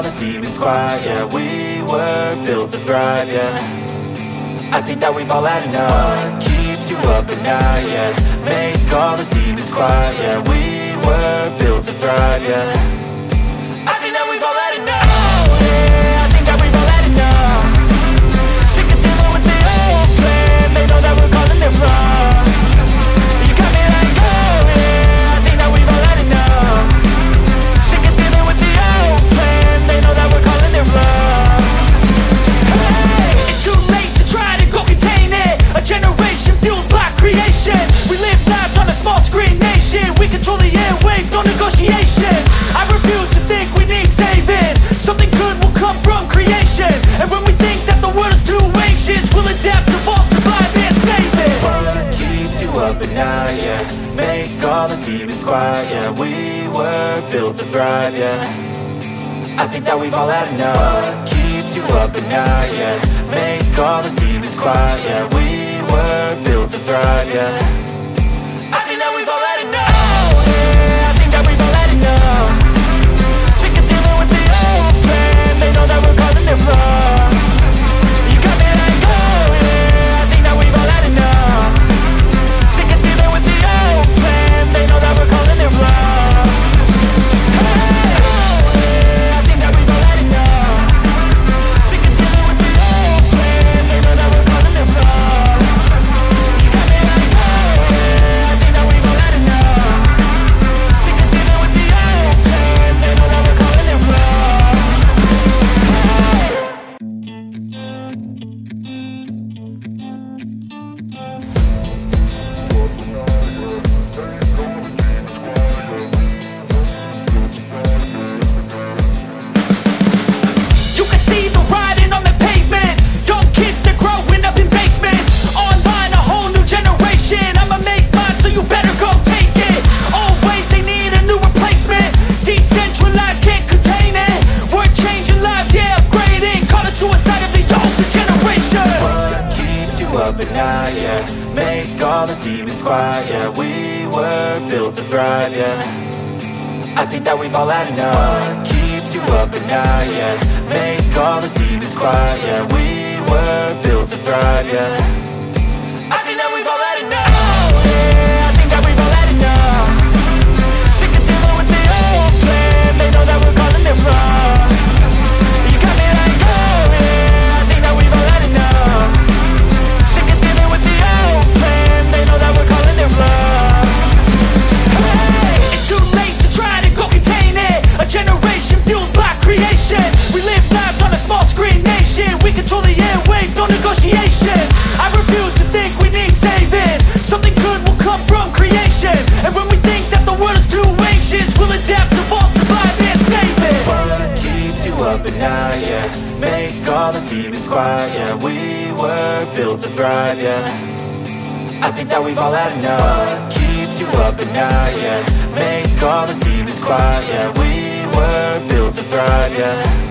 all the demons quiet. Yeah, we were built to thrive, yeah. I think that we've all had enough. What keeps you up at night, yeah. Make all the demons quiet. Yeah, we were built to thrive, yeah. I think that we've all had enough. Yeah, I think that we've all had enough. Sick of dealing with the old plan. They know that we're calling it wrong. You got me like, oh yeah, I think that we've all had enough. Sick of dealing with the old plan. They know that we're calling it wrong. Hey, it's too late to try to go contain it. A generation fueled by creation. We live lives on a small screen nation. We control the airwaves, no negotiation. I refuse to think we need saving. Something good will come from creation. And when we think that the world is too anxious, we'll adapt, evolve, survive and save it. What keeps you up at night, yeah. Make all the demons quiet, yeah. We were built to thrive, yeah. I think that we've all had enough. What keeps you up at night, yeah. Make all the demons quiet, yeah. We were built to thrive, yeah. I think that we've all had enough. Yeah, I think that we've all had enough. Sick of dealing with the old plan. They know that we're calling it wrong. You got me like, oh yeah, I think that we've all had enough. Sick of dealing with the old plan. They know that we're calling it wrong. Hey, oh yeah, I think that we've all had enough. Sick of dealing with the old plan. They know that we're calling it wrong. You got me like, oh yeah, I think that we've all had enough. Sick of dealing with the old plan. They know that we're calling it wrong. You can see the writing on the pavement. Young kids, they're growing up in basements. Online, a whole new generation. I'ma make mine, so you better go take it. Always, they need a new replacement. Decentralized, can't contain it. We're changing lives, yeah, upgrading. Call it suicide of the older generation. What keeps you up at night, yeah. Make all the demons quiet, yeah. We were built to thrive, yeah. I think that we've all had enough. What keeps you up at night, yeah. Make all the demons quiet, yeah. We were built to thrive, yeah. I think that we've all had enough. Yeah, I think that we've all had enough. Sick of dealing with the old plan. They know that we're calling it wrong. You got me like, oh yeah, I think that we've all had enough. Sick of dealing with the old plan. They know that we're calling it wrong. Hey, it's too late to try to go contain it. A generation fueled by creation. We live lives on a small screen nation. We control the airwaves, no negotiation. I refuse to think we need saving. Something good will come from creation. And when we think that the world is too anxious, we'll adapt, evolve, survive and save it. What keeps you up at night, yeah. Make all the demons quiet, yeah. We were built to thrive, yeah. I think that we've all had enough. What keeps you up at night, yeah. Make all the demons quiet, yeah. We were built to thrive, yeah.